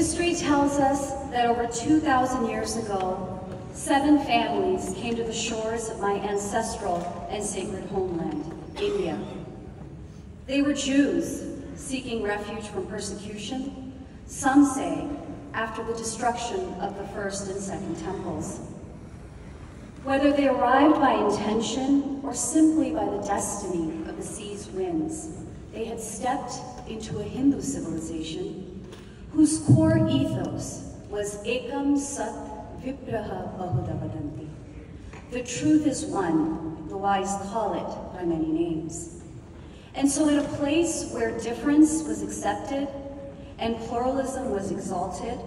History tells us that over 2,000 years ago, 7 families came to the shores of my ancestral and sacred homeland, India. They were Jews seeking refuge from persecution, some say after the destruction of the first and second temples. Whether they arrived by intention or simply by the destiny of the sea's winds, they had stepped into a Hindu civilization whose core ethos was Ekam Sat Vipraha Bahuda Vadanti. The truth is one, the wise call it by many names. And so in a place where difference was accepted and pluralism was exalted,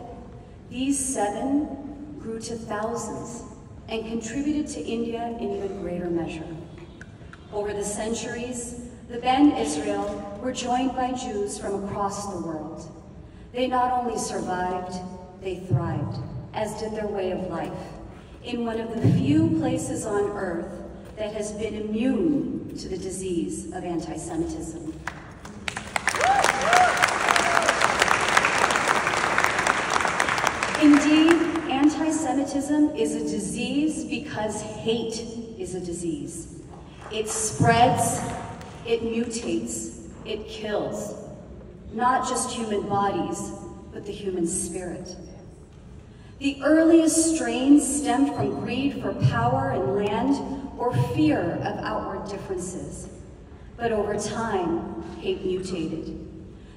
these 7 grew to thousands and contributed to India in even greater measure. Over the centuries, the Bene Israel were joined by Jews from across the world. They not only survived, they thrived, as did their way of life, in one of the few places on earth that has been immune to the disease of anti-Semitism. Indeed, anti-Semitism is a disease because hate is a disease. It spreads, it mutates, it kills, not just human bodies, but the human spirit. The earliest strains stemmed from greed for power and land or fear of outward differences. But over time, hate mutated.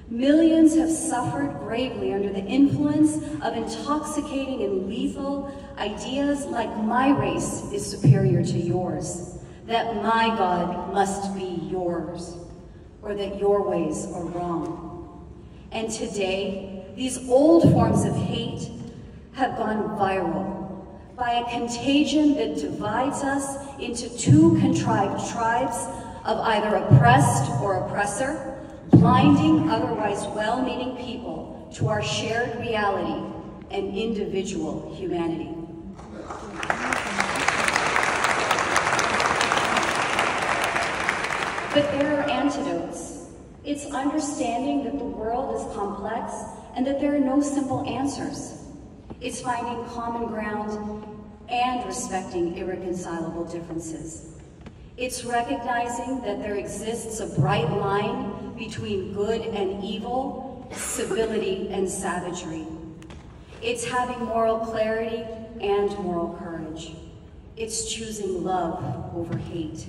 Millions have suffered gravely under the influence of intoxicating and lethal ideas like my race is superior to yours, that my God must be yours, or that your ways are wrong. And today, these old forms of hate have gone viral by a contagion that divides us into 2 contrived tribes of either oppressed or oppressor, blinding otherwise well-meaning people to our shared reality and individual humanity. But there are antidotes. It's understanding that the world is complex and that there are no simple answers. It's finding common ground and respecting irreconcilable differences. It's recognizing that there exists a bright line between good and evil, civility and savagery. It's having moral clarity and moral courage. It's choosing love over hate.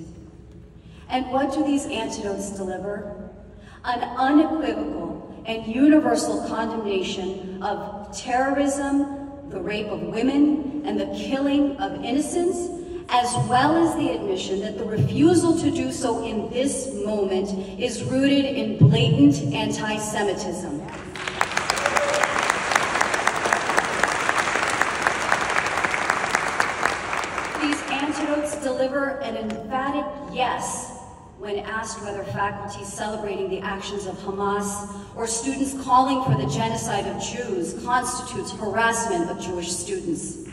And what do these antidotes deliver? An unequivocal and universal condemnation of terrorism, the rape of women, and the killing of innocents, as well as the admission that the refusal to do so in this moment is rooted in blatant anti-Semitism. These antidotes deliver an emphatic yes when asked whether faculty celebrating the actions of Hamas or students calling for the genocide of Jews constitutes harassment of Jewish students.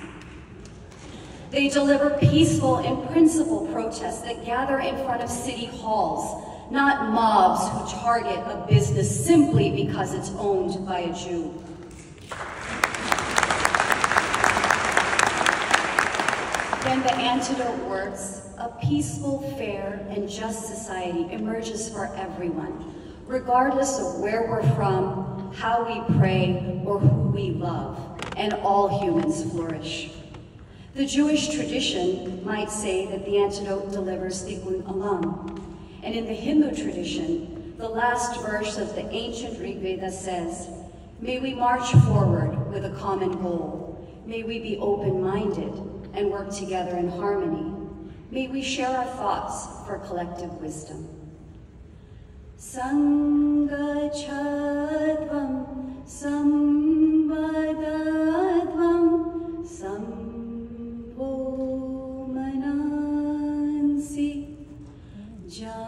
They deliver peaceful and principled protests that gather in front of city halls, not mobs who target a business simply because it's owned by a Jew. When the antidote works, a peaceful, fair, and just society emerges for everyone, regardless of where we're from, how we pray, or who we love, and all humans flourish. The Jewish tradition might say that the antidote delivers tikkun olam. And in the Hindu tradition, the last verse of the ancient Rig Veda says, may we march forward with a common goal. May we be open-minded and work together in harmony. May we share our thoughts for collective wisdom. Sangachadvam sambadadvam sambhomanansi janatam.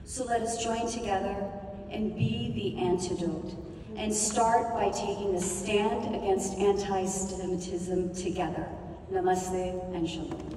So let us join together and be the antidote, and start by taking a stand against anti-Semitism together. Namaste and Shalom.